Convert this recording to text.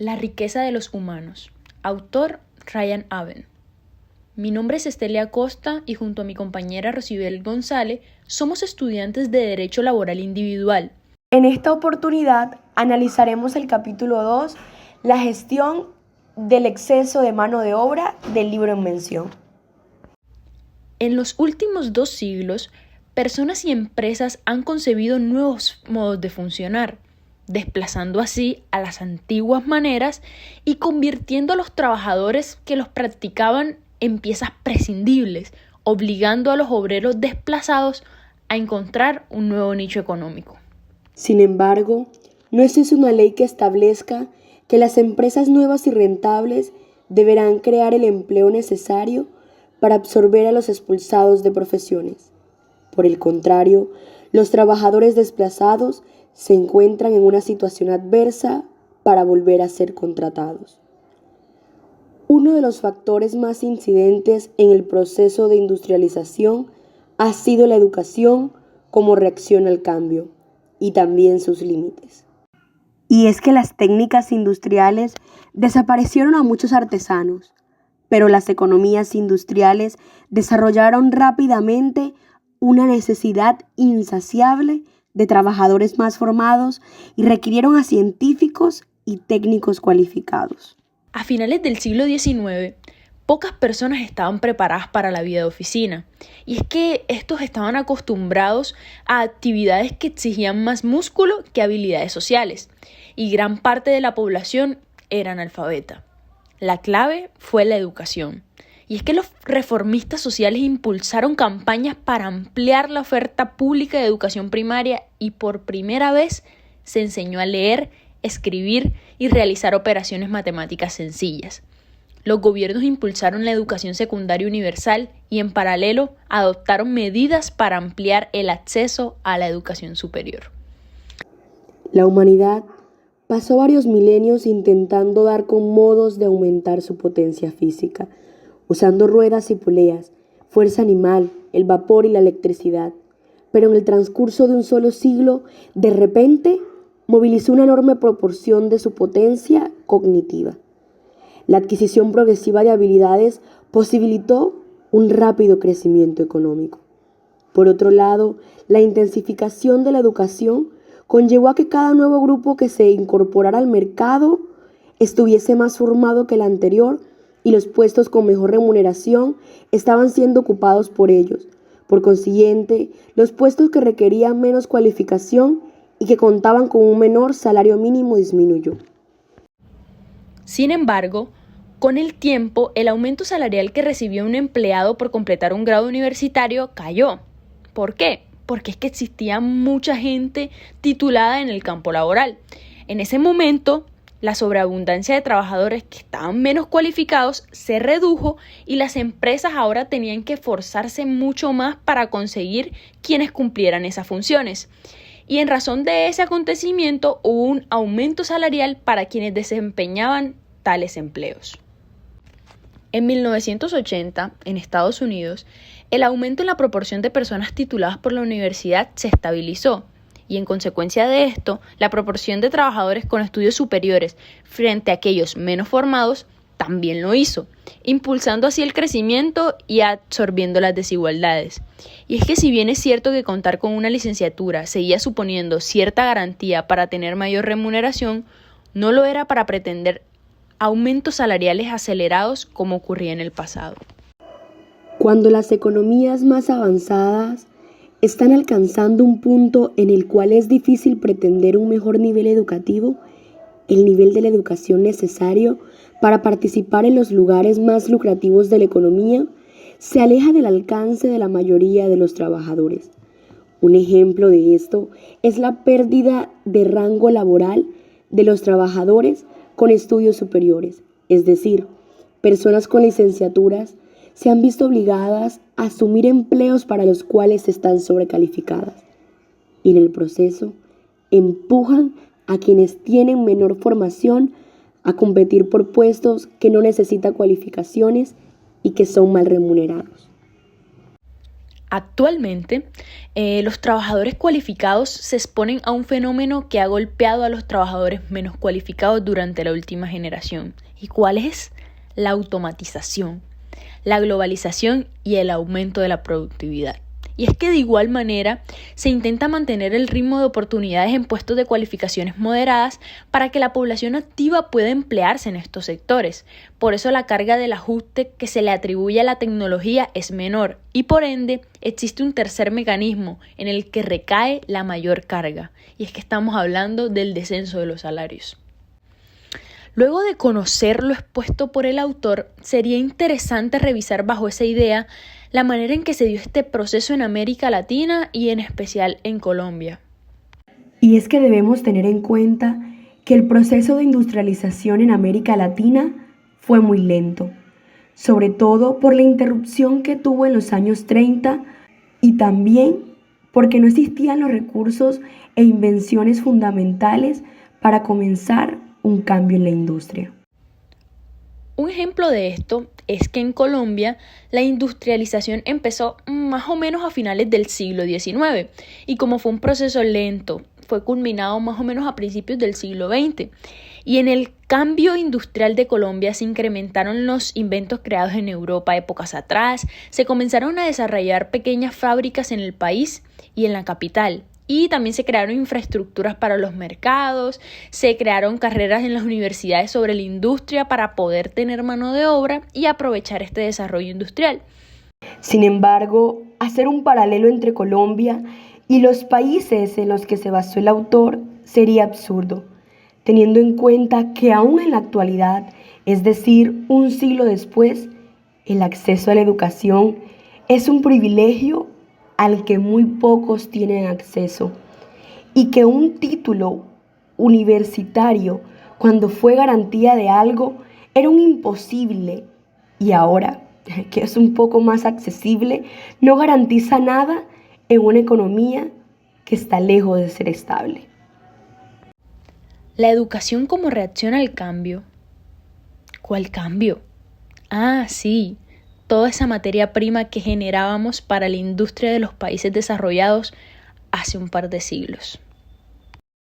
La riqueza de los humanos. Autor Ryan Aben. Mi nombre es Estelia Costa y junto a mi compañera Rocibel González somos estudiantes de Derecho Laboral Individual. En esta oportunidad analizaremos el capítulo 2, la gestión del exceso de mano de obra del libro en mención. En los últimos 2 siglos, personas y empresas han concebido nuevos modos de funcionar, desplazando así a las antiguas maneras y convirtiendo a los trabajadores que los practicaban en piezas prescindibles, obligando a los obreros desplazados a encontrar un nuevo nicho económico. Sin embargo, no es una ley que establezca que las empresas nuevas y rentables deberán crear el empleo necesario para absorber a los expulsados de profesiones. Por el contrario, los trabajadores desplazados se encuentran en una situación adversa para volver a ser contratados. Uno de los factores más incidentes en el proceso de industrialización ha sido la educación como reacción al cambio y también sus límites. Y es que las técnicas industriales desaparecieron a muchos artesanos, pero las economías industriales desarrollaron rápidamente una necesidad insaciable de trabajadores más formados y requirieron a científicos y técnicos cualificados. A finales del siglo XIX, pocas personas estaban preparadas para la vida de oficina, y es que estos estaban acostumbrados a actividades que exigían más músculo que habilidades sociales, y gran parte de la población era analfabeta. La clave fue la educación. Y es que los reformistas sociales impulsaron campañas para ampliar la oferta pública de educación primaria y por primera vez se enseñó a leer, escribir y realizar operaciones matemáticas sencillas. Los gobiernos impulsaron la educación secundaria universal y en paralelo adoptaron medidas para ampliar el acceso a la educación superior. La humanidad pasó varios milenios intentando dar con modos de aumentar su potencia física, usando ruedas y poleas, fuerza animal, el vapor y la electricidad. Pero en el transcurso de un solo siglo, de repente, movilizó una enorme proporción de su potencia cognitiva. La adquisición progresiva de habilidades posibilitó un rápido crecimiento económico. Por otro lado, la intensificación de la educación conllevó a que cada nuevo grupo que se incorporara al mercado estuviese más formado que el anterior y los puestos con mejor remuneración estaban siendo ocupados por ellos. Por consiguiente, los puestos que requerían menos cualificación y que contaban con un menor salario mínimo disminuyó. Sin embargo, con el tiempo, el aumento salarial que recibía un empleado por completar un grado universitario cayó. ¿Por qué? Porque es que existía mucha gente titulada en el campo laboral. En ese momento, la sobreabundancia de trabajadores que estaban menos cualificados se redujo y las empresas ahora tenían que esforzarse mucho más para conseguir quienes cumplieran esas funciones. Y en razón de ese acontecimiento hubo un aumento salarial para quienes desempeñaban tales empleos. En 1980, en Estados Unidos, el aumento en la proporción de personas tituladas por la universidad se estabilizó. Y en consecuencia de esto, la proporción de trabajadores con estudios superiores frente a aquellos menos formados también lo hizo, impulsando así el crecimiento y absorbiendo las desigualdades. Y es que si bien es cierto que contar con una licenciatura seguía suponiendo cierta garantía para tener mayor remuneración, no lo era para pretender aumentos salariales acelerados como ocurría en el pasado. Cuando las economías más avanzadas están alcanzando un punto en el cual es difícil pretender un mejor nivel educativo, el nivel de la educación necesario para participar en los lugares más lucrativos de la economía se aleja del alcance de la mayoría de los trabajadores. Un ejemplo de esto es la pérdida de rango laboral de los trabajadores con estudios superiores, es decir, personas con licenciaturas se han visto obligadas a asumir empleos para los cuales están sobrecalificadas y en el proceso empujan a quienes tienen menor formación a competir por puestos que no necesitan cualificaciones y que son mal remunerados. Actualmente, los trabajadores cualificados se exponen a un fenómeno que ha golpeado a los trabajadores menos cualificados durante la última generación. ¿Y cuál es? La automatización, la globalización y el aumento de la productividad. Y es que de igual manera se intenta mantener el ritmo de oportunidades en puestos de cualificaciones moderadas para que la población activa pueda emplearse en estos sectores. Por eso la carga del ajuste que se le atribuye a la tecnología es menor y por ende existe un tercer mecanismo en el que recae la mayor carga. Y es que estamos hablando del descenso de los salarios. Luego de conocer lo expuesto por el autor, sería interesante revisar bajo esa idea la manera en que se dio este proceso en América Latina y en especial en Colombia. Y es que debemos tener en cuenta que el proceso de industrialización en América Latina fue muy lento, sobre todo por la interrupción que tuvo en los años 30 y también porque no existían los recursos e invenciones fundamentales para comenzar un cambio en la industria. Un ejemplo de esto es que en Colombia la industrialización empezó más o menos a finales del siglo XIX y como fue un proceso lento, fue culminado más o menos a principios del siglo XX. Y en el cambio industrial de Colombia se incrementaron los inventos creados en Europa épocas atrás, se comenzaron a desarrollar pequeñas fábricas en el país y en la capital. Y también se crearon infraestructuras para los mercados, se crearon carreras en las universidades sobre la industria para poder tener mano de obra y aprovechar este desarrollo industrial. Sin embargo, hacer un paralelo entre Colombia y los países en los que se basó el autor sería absurdo, teniendo en cuenta que aún en la actualidad, es decir, un siglo después, el acceso a la educación es un privilegio al que muy pocos tienen acceso y que un título universitario, cuando fue garantía de algo, era un imposible y ahora, que es un poco más accesible, no garantiza nada en una economía que está lejos de ser estable. La educación como reacción al cambio. ¿Cuál cambio? Ah, sí, toda esa materia prima que generábamos para la industria de los países desarrollados hace un par de siglos.